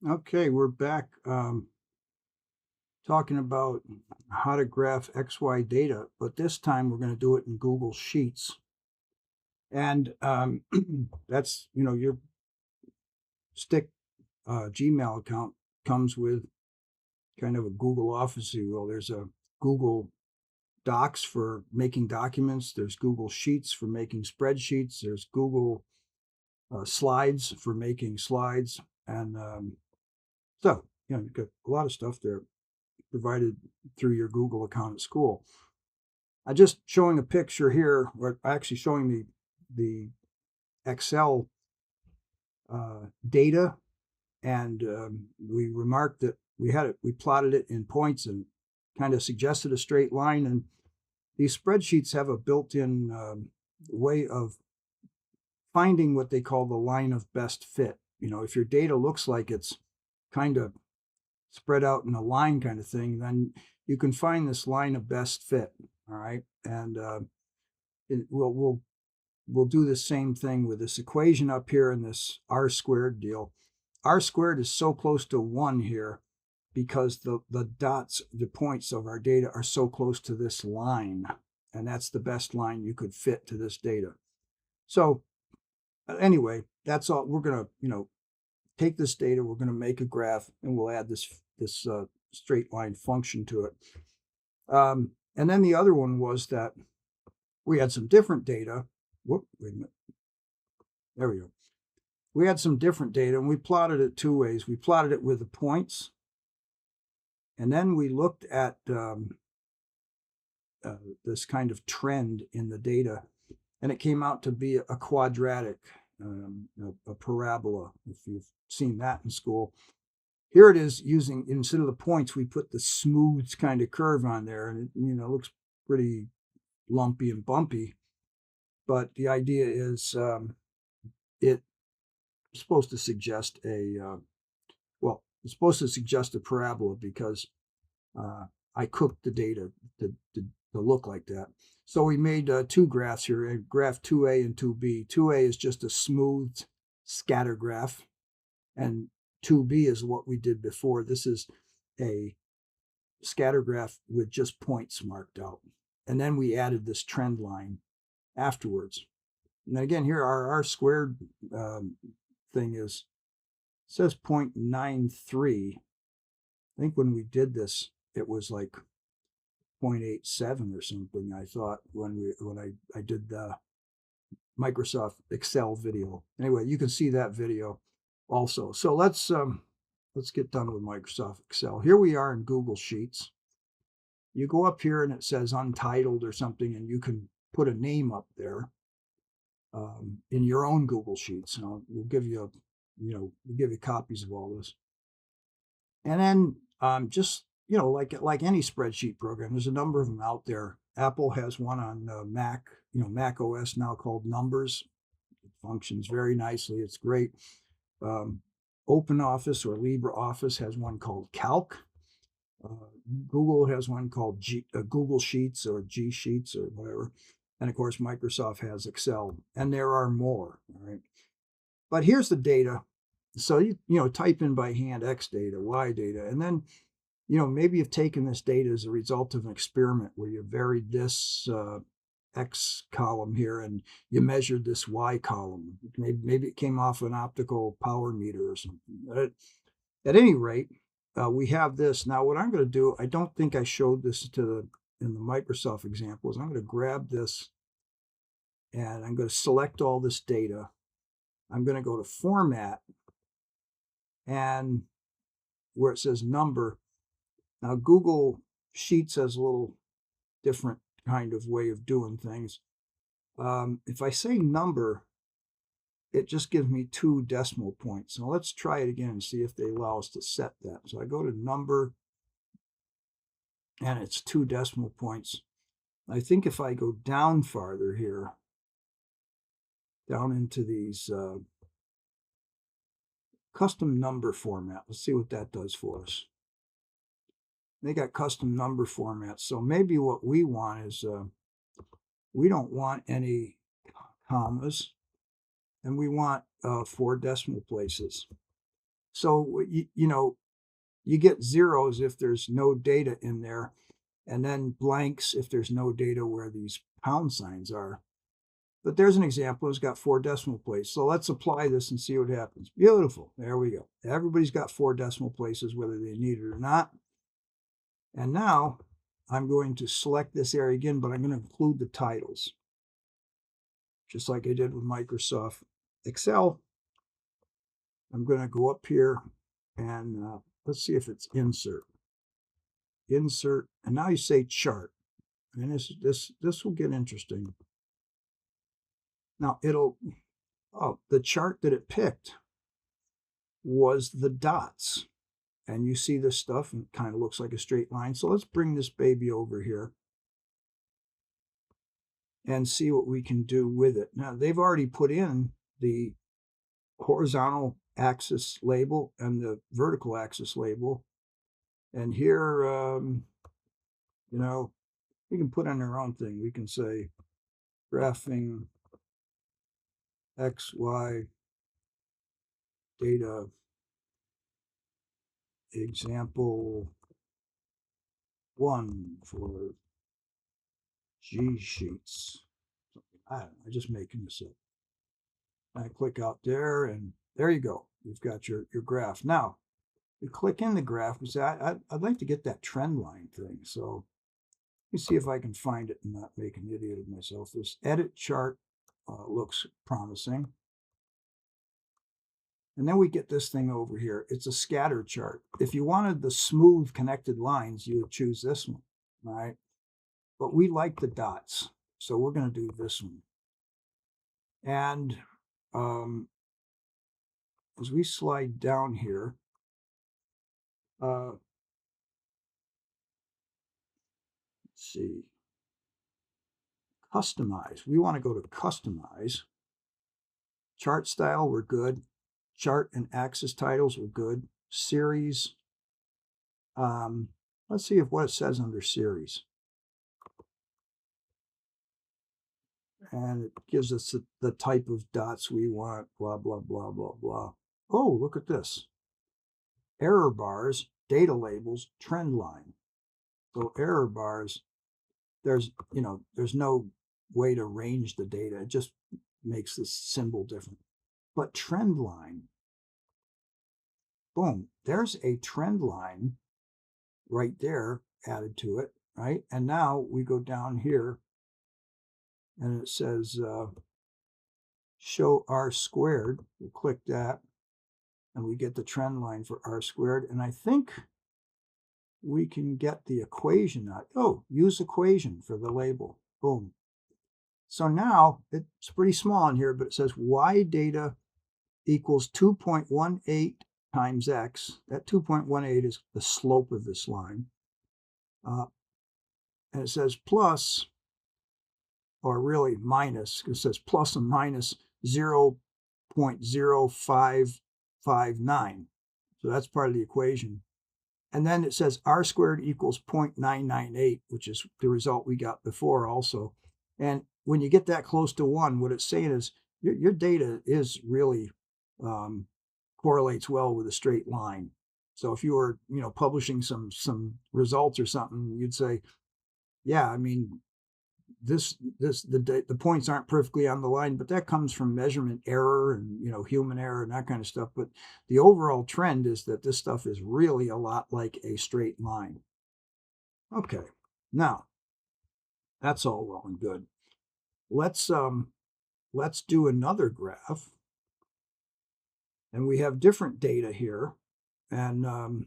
Okay, we're back talking about how to graph XY data, but this time we're going to do it in Google Sheets. And that's, your stick Gmail account comes with kind of a Google Office, if you will. There's a Google Docs for making documents, there's Google Sheets for making spreadsheets, there's Google Slides for making slides. And you've got a lot of stuff there provided through your Google account at school. I'm just showing a picture here, or actually showing the Excel data, and we remarked that we plotted it in points and kind of suggested a straight line. And these spreadsheets have a built-in way of finding what they call the line of best fit. If your data looks like it's kind of spread out in a line kind of thing, then you can find this line of best fit. All right, and we'll do the same thing with this equation up here in this r squared deal. R squared is so close to 1 here because the dots, the points of our data are so close to this line, and that's the best line you could fit to this data. So anyway, that's all. We're going to take this data, we're going to make a graph, and we'll add this straight line function to it. And then the other one was that we had some different data. Wait a minute. There we go. We had some different data, and we plotted it two ways. We plotted it with the points, and then we looked at this kind of trend in the data, and it came out to be a quadratic, a parabola, if you've seen that in school. Here it is using, instead of the points, we put the smooth kind of curve on there, and it looks pretty lumpy and bumpy. But the idea is it's supposed to suggest it's supposed to suggest a parabola because I cooked the data to look like that. So we made two graphs here, graph 2A and 2B. 2A is just a smooth scatter graph, and 2B is what we did before. This is a scatter graph with just points marked out. And then we added this trend line afterwards. And again, here our R squared thing says 0.93. I think when we did this, it was like 0.87 or something, I thought, when I did the Microsoft Excel video. Anyway, you can see that video also. So let's get done with Microsoft Excel. Here we are in Google Sheets. You go up here and it says untitled or something, and you can put a name up there in your own Google Sheets. We'll give you copies of all this. And then just like any spreadsheet program, there's a number of them out there. Apple has one on Mac, Mac OS now, called Numbers. It functions very nicely. It's great. OpenOffice or LibreOffice has one called Calc. Google has one called Google Sheets or G Sheets or whatever. And of course, Microsoft has Excel, and there are more. All right. But here's the data. So you type in by hand X data, Y data, and then maybe you've taken this data as a result of an experiment where you varied this X column here and you measured this Y column. Maybe it came off an optical power meter or something. At any rate, we have this. Now, what I'm going to do, I don't think I showed this in the Microsoft example, is I'm going to grab this and I'm going to select all this data. I'm going to go to Format, and where it says Number. Now, Google Sheets has a little different kind of way of doing things. If I say Number, it just gives me 2 decimal points. So let's try it again and see if they allow us to set that. So I go to Number, and it's 2 decimal points. I think if I go down farther here, down into these custom number format, let's see what that does for us. They got custom number formats. So maybe what we want is we don't want any commas, and we want 4 decimal places. So you get zeros if there's no data in there, and then blanks if there's no data where these pound signs are. But there's an example. It's got 4 decimal places. So let's apply this and see what happens. Beautiful. There we go. Everybody's got 4 decimal places, whether they need it or not. And now I'm going to select this area again, but I'm going to include the titles, just like I did with Microsoft Excel. I'm going to go up here and let's see if it's insert. Insert, and now you say chart, and this will get interesting. Now the chart that it picked was the dots, and you see this stuff and it kind of looks like a straight line. So let's bring this baby over here and see what we can do with it. Now they've already put in the horizontal axis label and the vertical axis label, and here we can put in our own thing. We can say graphing XY data example 1 for G Sheets. I don't know, I'm just making this up. I click out there, and there you go. You've got your graph. Now, you click in the graph and say, I'd like to get that trend line thing. So let me see if I can find it and not make an idiot of myself. This edit chart looks promising. And then we get this thing over here. It's a scatter chart. If you wanted the smooth connected lines, you would choose this one, right? But we like the dots, so we're going to do this one. And as we slide down here, let's see, customize. We want to go to customize. Chart style, we're good. Chart and axis titles, we're good. Series. Let's see what it says under series. And it gives us the type of dots we want, blah, blah, blah, blah, blah. Oh, look at this. Error bars, data labels, trend line. So error bars, there's no way to range the data. It just makes this symbol different. But trend line, boom, there's a trend line right there added to it, right? And now we go down here and it says show R squared. We'll click that and we get the trend line for R squared. And I think we can get the equation out. Oh, use equation for the label. Boom. So now it's pretty small in here, but it says Y data equals 2.18 times X. That 2.18 is the slope of this line. And it says plus, or really minus, it says plus and minus 0.0559. So that's part of the equation. And then it says R squared equals 0.998, which is the result we got before also. And when you get that close to 1, what it's saying is your data is really correlates well with a straight line. So if you were, publishing some results or something, you'd say, yeah, I mean, the points aren't perfectly on the line, but that comes from measurement error and human error and that kind of stuff. But the overall trend is that this stuff is really a lot like a straight line. Okay, now that's all well and good. Let's do another graph, and we have different data here, and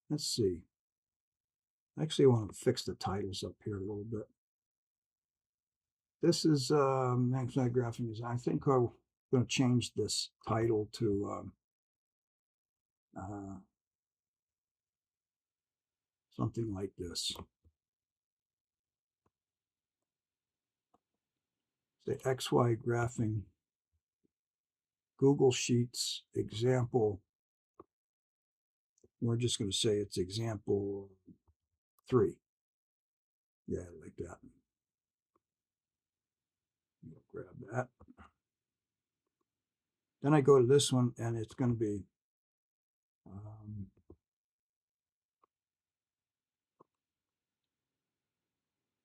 let's see. Actually, I want to fix the titles up here a little bit. This is Maximize Graphing Design. I think I'm going to change this title to something like this. Say XY Graphing Google Sheets example. We're just going to say it's example 3. Yeah, like that. Grab that. Then I go to this one, and it's going to be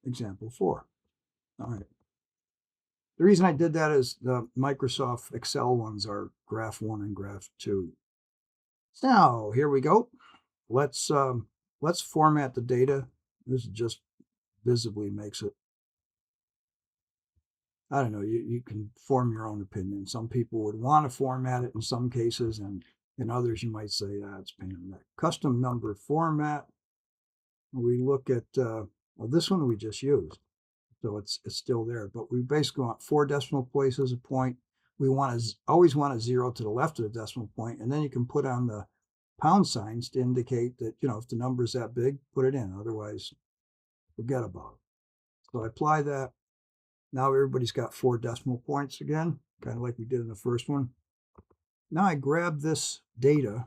example 4. All right. The reason I did that is the Microsoft Excel ones are graph 1 and graph 2. So here we go. Let's format the data. This just visibly makes it, I don't know, you can form your own opinion. Some people would want to format it in some cases, and in others you might say, it's pain in the neck. Custom number format. We look at, well, this one we just used, so it's still there, but we basically want 4 decimal places a point. We always want a 0 to the left of the decimal point, and then you can put on the pound signs to indicate that, if the number is that big, put it in. Otherwise, forget about it. So I apply that. Now everybody's got 4 decimal points again, kind of like we did in the first one. Now I grab this data,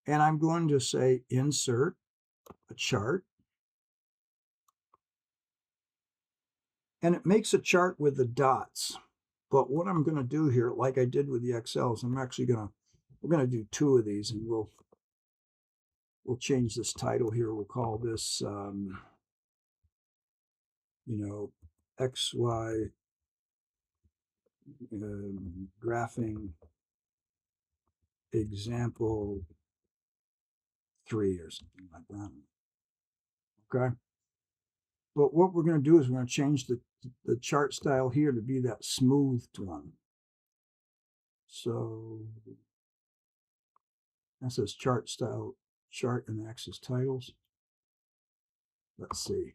and I'm going to say insert a chart. And it makes a chart with the dots. But what I'm going to do here, like I did with the Excels, we're going to do 2 of these, and we'll change this title here. We'll call this, XY graphing example 3 or something like that. Okay. But what we're going to do is we're going to change the chart style here to be that smoothed one. So that says chart style, chart and axis titles. Let's see.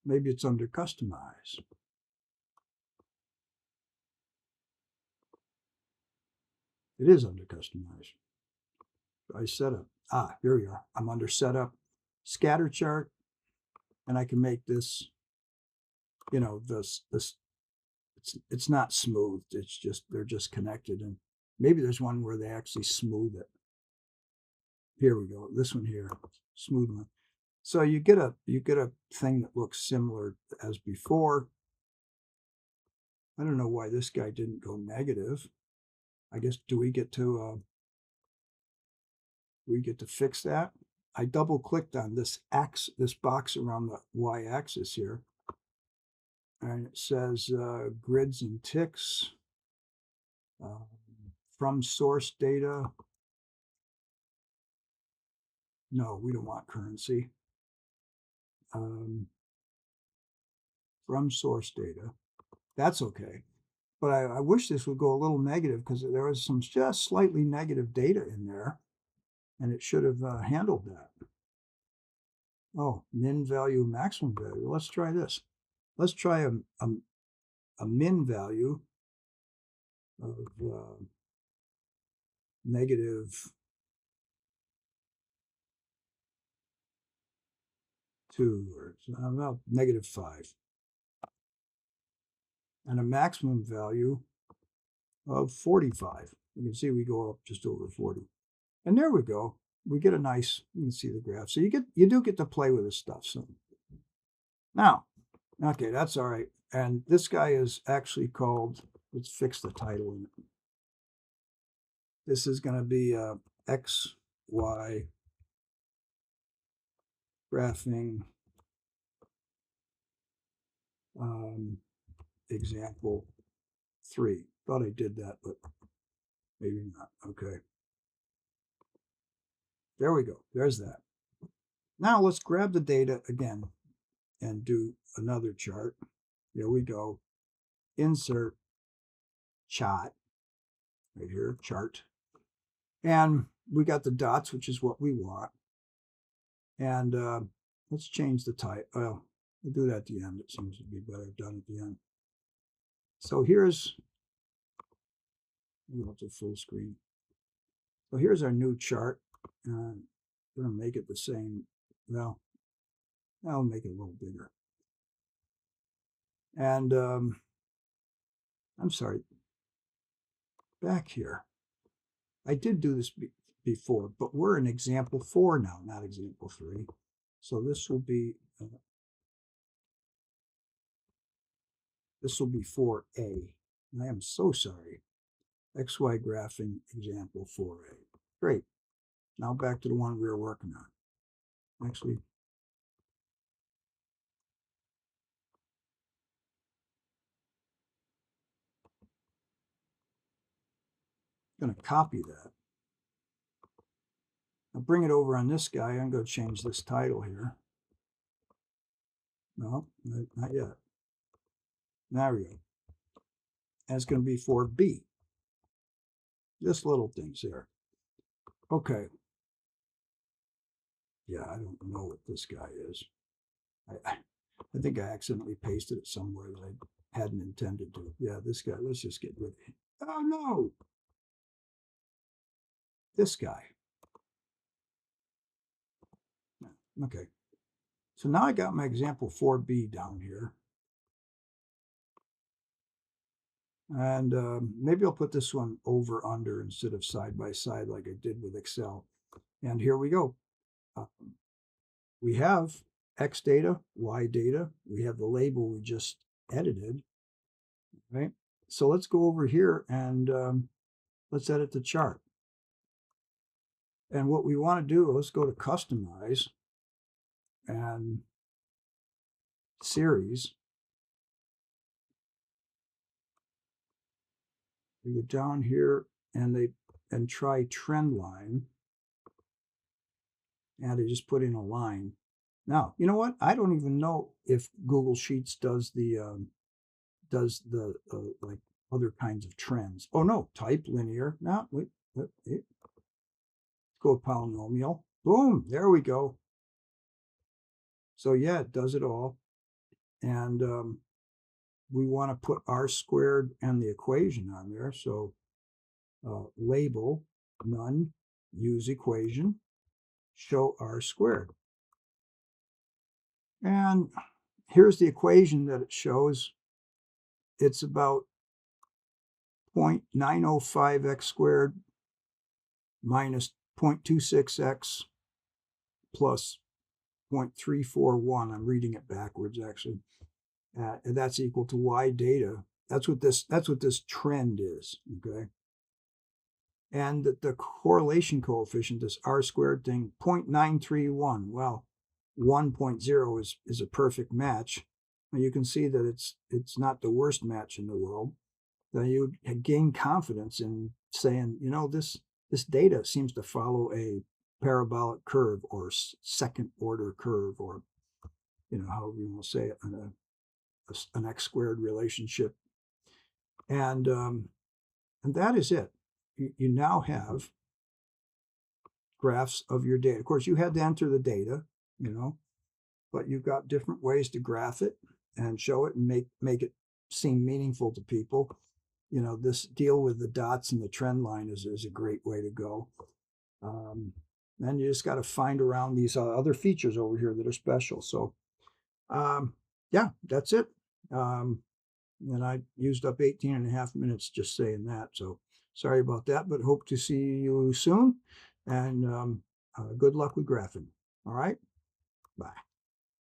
Maybe it's under customize. It is under customize. I set up. Here we are. I'm under setup, scatter chart, and I can make this, this it's not smoothed. It's just, they're just connected. And maybe there's one where they actually smooth it. Here we go. This one here, smooth one. So you get a thing that looks similar as before. I don't know why this guy didn't go negative. I guess, do we get to fix that? I double clicked on this box around the y-axis here, and it says grids and ticks, from source data. No, we don't want currency. From source data. That's okay. But I wish this would go a little negative, because there was some just slightly negative data in there, and it should have handled that. Oh, min value, maximum value. Let's try this. Let's try a min value of -2, or about -5, and a maximum value of 45. You can see we go up just over 40. And there we go. We get a nice, you can see the graph. So you do get to play with this stuff. So now, okay, that's all right. And this guy is actually called, let's fix the title in it. This is going to be XY graphing example 3. Thought I did that, but maybe not. Okay. There we go. There's that. Now let's grab the data again and do another chart. Here we go. Insert chart. Right here, chart. And we got the dots, which is what we want. And let's change the type. Well, we'll do that at the end. It seems to be better done at the end. So here's, it's a full screen. So here's our new chart. I'm going to make it the same. Well, I'll make it a little bigger. And I'm sorry, back here. I did do this before, but we're in example 4 now, not example 3. So this will be This will be 4A. I am so sorry. XY graphing example 4A. Great. Now back to the one we were working on. Actually, I'm going to copy that. I'll bring it over on this guy. I'm going to change this title here. No, not yet. There we go. And it's going to be 4B. Just little things there. Okay. Yeah, I don't know what this guy is. I think I accidentally pasted it somewhere that I hadn't intended to. Yeah, this guy. Let's just get rid of him. Oh, no. This guy. Okay. So now I got my example 4B down here. And maybe I'll put this one over under instead of side by side like I did with Excel. And here we go. We have X data, Y data. We have the label we just edited, right? So let's go over here and let's edit the chart. And what we want to do, let's go to Customize and Series. We go down here and try Trend Line. And I just put in a line. Now, you know what? I don't even know if Google Sheets does the like other kinds of trends. Oh no, type linear. No, wait. Go polynomial. Boom, there we go. So yeah, it does it all. And we want to put R squared and the equation on there. So label, none, use equation, show R squared. And here's the equation that it shows. It's about 0.905x squared minus 0.26x plus 0.341. I'm reading it backwards, actually. And that's equal to Y data. That's what this trend is, okay? And the correlation coefficient, this R squared thing, 0.931. Well, 1.0 is a perfect match. And you can see that it's not the worst match in the world. Then you gain confidence in saying, you know, this data seems to follow a parabolic curve or second order curve, or, you know, however you want to say it, an X squared relationship. And that is it. You now have graphs of your data. Of course, you had to enter the data, you know, but you've got different ways to graph it and show it and make it seem meaningful to people. You know, this deal with the dots and the trend line is a great way to go. Then you just got to find around these other features over here that are special. So, yeah, that's it. And I used up 18.5 minutes just saying that. So sorry about that, but hope to see you soon. And good luck with graphing. All right. Bye.